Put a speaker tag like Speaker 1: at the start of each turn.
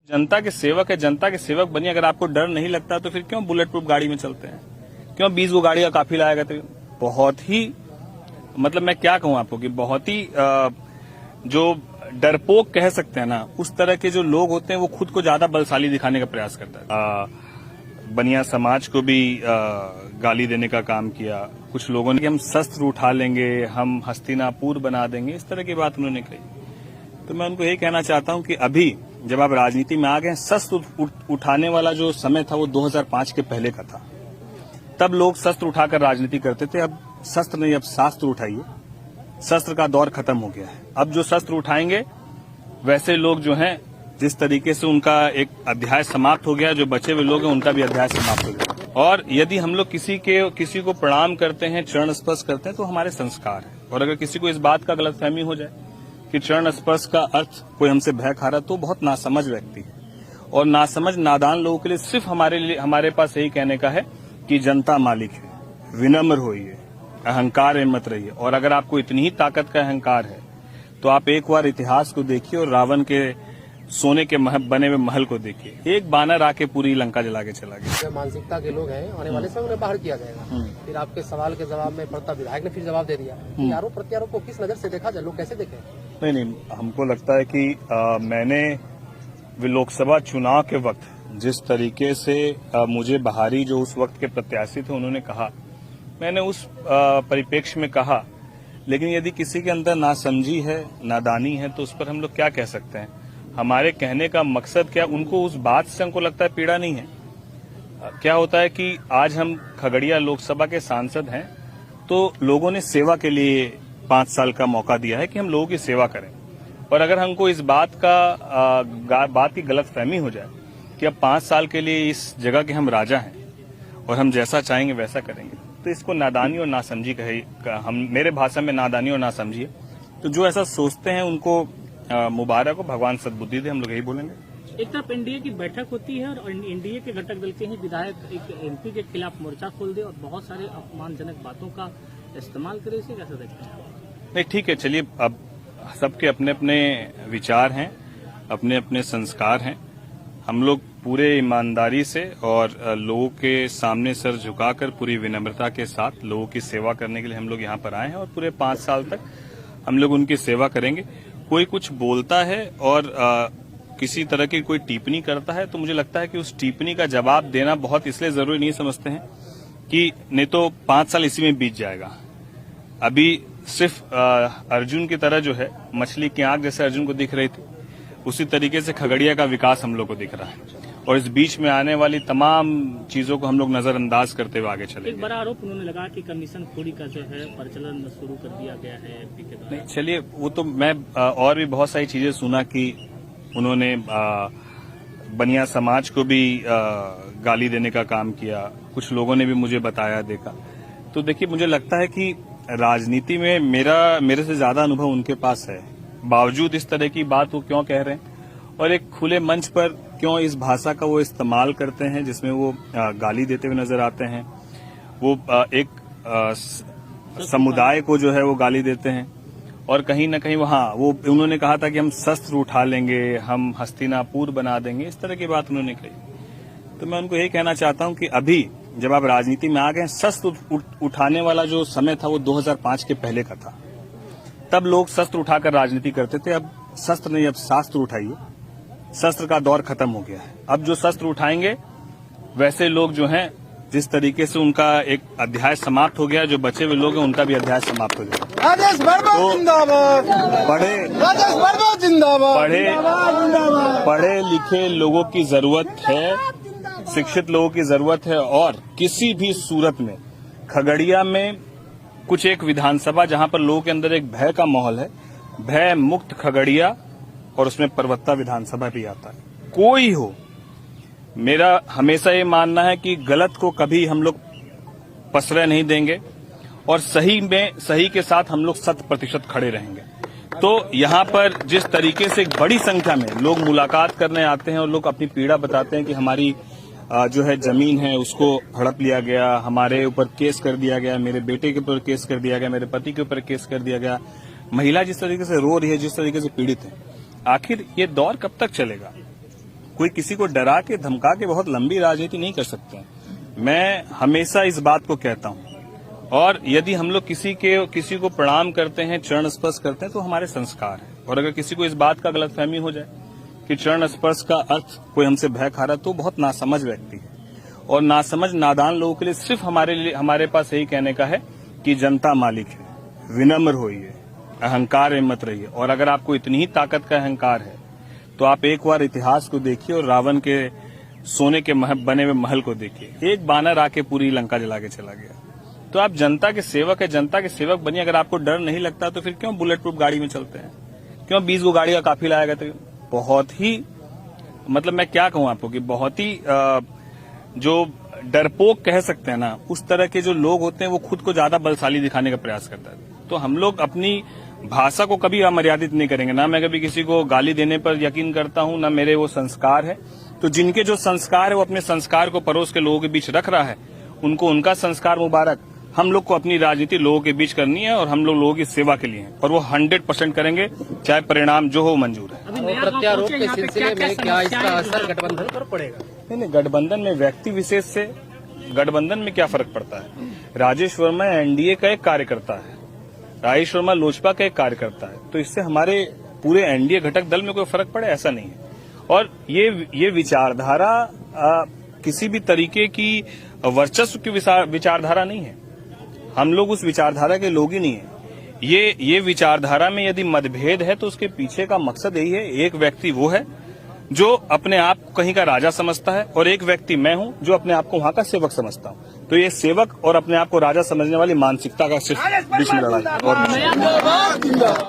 Speaker 1: जनता के सेवक है, जनता के सेवक बनिए। अगर आपको डर नहीं लगता तो फिर क्यों बुलेट प्रूफ गाड़ी में चलते हैं, क्यों 20 गो गाड़ी का काफिला आएगा? तो बहुत ही मतलब मैं क्या कहूं आपको कि बहुत ही जो डरपोक कह सकते हैं ना, उस तरह के जो लोग होते हैं वो खुद को ज्यादा बलशाली दिखाने का प्रयास करता है। बनिया समाज को भी गाली देने का काम किया। कुछ लोगों ने कि हम शस्त्र उठा लेंगे, हम हस्तिनापुर बना देंगे, इस तरह की बात उन्होंने कही। तो मैं उनको यही कहना चाहता हूं कि अभी जब आप राजनीति में आ गए, शस्त्र उठाने वाला जो समय था वो 2005 के पहले का था। तब लोग शस्त्र उठाकर राजनीति करते थे। अब शस्त्र नहीं, अब शास्त्र उठाइए। शस्त्र का दौर खत्म हो गया है। अब जो शस्त्र उठाएंगे वैसे लोग जो हैं, जिस तरीके से उनका एक अध्याय समाप्त हो गया, जो बचे हुए लोग हैं उनका भी अध्याय समाप्त हो गया। और यदि हम लोग किसी को प्रणाम करते हैं, चरण स्पर्श करते हैं, तो हमारे संस्कार है। और अगर किसी को इस बात का गलतफहमी हो जाए कि चरण स्पर्श का अर्थ कोई हमसे भय खा रहा, तो बहुत नासमझ व्यक्ति है। और नासमझ नादान लोगों के लिए सिर्फ हमारे पास यही कहने का है कि जनता मालिक है, विनम्र होइए, अहंकार में मत रहिए। और अगर आपको इतनी ही ताकत का अहंकार है तो आप एक बार इतिहास को देखिए और रावण के सोने के बने हुए महल को देखिए। एक बानर आके पूरी लंका जला के चला गया।
Speaker 2: मानसिकता के लोग हैं, आने वाले समय उन्हें बाहर किया जाएगा। फिर आपके सवाल के जवाब में प्रताप विधायक ने फिर जवाब दे दिया। आरोप प्रत्यारोप को किस नजर से देखा जाए, लोग कैसे देखें?
Speaker 1: नहीं, हमको लगता है कि मैंने लोकसभा चुनाव के वक्त जिस तरीके से मुझे बहारी जो उस वक्त के प्रत्याशी थे उन्होंने कहा, मैंने उस परिप्रेक्ष्य में कहा। लेकिन यदि किसी के अंदर नासमझी है, नादानी है, तो उस पर हम लोग क्या कह सकते हैं? हमारे कहने का मकसद क्या, उनको उस बात से हमको लगता है पीड़ा नहीं है। क्या होता है कि आज हम खगड़िया लोकसभा के सांसद हैं, तो लोगों ने सेवा के लिए 5 साल का मौका दिया है कि हम लोगों की सेवा करें। और अगर हमको इस बात की गलतफहमी हो जाए कि अब 5 साल के लिए इस जगह के हम राजा हैं और हम जैसा चाहेंगे वैसा करेंगे, तो इसको नादानी और नासमझी मेरे भाषा में नादानी और नासमझी है। तो जो ऐसा सोचते हैं उनको मुबारक हो, भगवान सद्बुद्धि दे, हम लोग यही बोलेंगे।
Speaker 3: एक तरफ एनडीए की बैठक होती है और एनडीए के घटक दल के ही विधायक एक एमपी के खिलाफ मोर्चा खोल दे और बहुत सारे अपमानजनक बातों का इस्तेमाल करे, इसे कैसे देखते हैं?
Speaker 1: नहीं, ठीक है, चलिए, अब सबके अपने अपने विचार हैं, अपने अपने संस्कार हैं। हम लोग पूरे ईमानदारी से और लोगों के सामने सर झुकाकर पूरी विनम्रता के साथ लोगों की सेवा करने के लिए हम लोग यहाँ पर आए हैं और पूरे 5 साल तक हम लोग उनकी सेवा करेंगे। कोई कुछ बोलता है और किसी तरह की कोई टिप्पणी करता है, तो मुझे लगता है कि उस टिप्पणी का जवाब देना बहुत इसलिए जरूरी नहीं समझते हैं कि नहीं तो 5 साल इसी में बीत जाएगा। अभी सिर्फ अर्जुन की तरह जो है, मछली की आंख जैसे अर्जुन को दिख रही थी, उसी तरीके से खगड़िया का विकास हम लोग को दिख रहा है। और इस बीच में आने वाली तमाम चीजों को हम लोग नजरअंदाज करते हुए आगे चलेंगे।
Speaker 3: एक बड़ा आरोप उन्होंने लगा कि कमीशन खोरी का जो है प्रचलन शुरू कर दिया गया है एमपी के द्वारा।
Speaker 1: नहीं, चलिए, वो तो मैं और भी बहुत सारी चीजें सुना कि उन्होंने बनिया समाज को भी गाली देने का काम किया। कुछ लोगों ने भी मुझे बताया, देखा। तो देखिए, मुझे लगता है कि राजनीति में मेरे से ज्यादा अनुभव उनके पास है। बावजूद इस तरह की बात वो क्यों कह रहे हैं और एक खुले मंच पर क्यों इस भाषा का वो इस्तेमाल करते हैं जिसमें वो गाली देते हुए नजर आते हैं। वो एक समुदाय को जो है वो गाली देते हैं और कहीं न कहीं वो उन्होंने कहा था कि हम शस्त्र उठा लेंगे, हम हस्तिनापुर बना देंगे, इस तरह की बात उन्होंने कही। तो मैं उनको यही कहना चाहता हूं कि अभी जब आप राजनीति में आ गए, शस्त्र उठाने वाला जो समय था वो 2005 के पहले का था। तब लोग शस्त्र उठाकर राजनीति करते थे। अब शस्त्र नहीं, अब शास्त्र उठाइए। शस्त्र का दौर खत्म हो गया है। अब जो शस्त्र उठाएंगे वैसे लोग जो हैं, जिस तरीके से उनका एक अध्याय समाप्त हो गया, जो बचे हुए लोग हैं उनका भी अध्याय समाप्त हो जाएगा।
Speaker 2: राजेश वर्मा जिंदाबाद। राजेश वर्मा जिंदाबाद।
Speaker 1: पढ़े लिखे लोगों की जरूरत है, शिक्षित लोगों की जरूरत है। और किसी भी सूरत में खगड़िया में कुछ एक विधानसभा जहां पर लोगों के अंदर एक भय का माहौल है, भय मुक्त खगड़िया, और उसमें परवत्ता विधानसभा भी आता है। कोई हो, मेरा हमेशा ये मानना है कि गलत को कभी हम लोग प्रश्रय नहीं देंगे और सही के साथ हम लोग 100% खड़े रहेंगे। तो यहाँ पर जिस तरीके से बड़ी संख्या में लोग मुलाकात करने आते हैं और लोग अपनी पीड़ा बताते हैं कि हमारी जो है जमीन है उसको हड़प लिया गया, हमारे ऊपर केस कर दिया गया, मेरे बेटे के ऊपर केस कर दिया गया, मेरे पति के ऊपर केस कर दिया गया, महिला जिस तरीके से रो रही है, जिस तरीके से पीड़ित है, आखिर ये दौर कब तक चलेगा? कोई किसी को डरा के धमका के बहुत लंबी राजनीति नहीं कर सकते हैं। मैं हमेशा इस बात को कहता हूं, और यदि हम लोग किसी को प्रणाम करते हैं, चरण स्पर्श करते हैं, तो हमारे संस्कार है। और अगर किसी को इस बात का गलतफहमी हो जाए कि चरण स्पर्श का अर्थ कोई हमसे भय खा रहा, तो बहुत नासमझ व्यक्ति है। और नासमझ नादान लोगों के लिए सिर्फ हमारे पास यही कहने का है कि जनता मालिक है, विनम्र होइए, अहंकार में मत रहिए। और अगर आपको इतनी ही ताकत का अहंकार है तो आप एक बार इतिहास को देखिए और रावण के सोने के बने हुए महल को देखिए। एक बानर आके पूरी लंका जला के चला गया। तो आप जनता के सेवक है, जनता के सेवक बनिए। अगर आपको डर नहीं लगता तो फिर क्यों बुलेट प्रूफ गाड़ी में चलते हैं? क्यों 20 गो गाड़ी का काफिला आएगा? तो बहुत ही मतलब मैं क्या कहूं आपको कि बहुत ही जो डरपोक कह सकते हैं ना, उस तरह के जो लोग होते हैं वो खुद को ज्यादा बलशाली दिखाने का प्रयास करता है। तो हम लोग अपनी भाषा को कभी अमर्यादित नहीं करेंगे। ना मैं कभी किसी को गाली देने पर यकीन करता हूं, ना मेरे वो संस्कार है। तो जिनके जो संस्कार है वो अपने संस्कार को पड़ोस के लोगों के बीच रख रहा है, उनको उनका संस्कार मुबारक। हम लोग को अपनी राजनीति लोगों के बीच करनी है और हम लोग लोगों की सेवा के लिए हैं, और वो 100% करेंगे, चाहे परिणाम जो हो मंजूर है।
Speaker 2: प्रत्यारोप के सिलसिले में क्या इसका असर गठबंधन पर पड़ेगा?
Speaker 1: नहीं, गठबंधन में व्यक्ति विशेष से गठबंधन में क्या फर्क पड़ता है? राजेश वर्मा एनडीए का एक कार्यकर्ता है, राजेश वर्मा लोजपा का एक कार्यकर्ता है, तो इससे हमारे पूरे एनडीए घटक दल में कोई फर्क पड़े ऐसा नहीं है। और ये विचारधारा किसी भी तरीके की वर्चस्व की विचारधारा नहीं है। हम लोग उस विचारधारा के लोग ही नहीं है। ये विचारधारा में यदि मतभेद है तो उसके पीछे का मकसद यही है। एक व्यक्ति वो है जो अपने आप को कहीं का राजा समझता है, और एक व्यक्ति मैं हूं जो अपने आप को वहां का सेवक समझता हूं। तो ये सेवक और अपने आप को राजा समझने वाली मानसिकता का सिर्फ बीच में लड़ाई और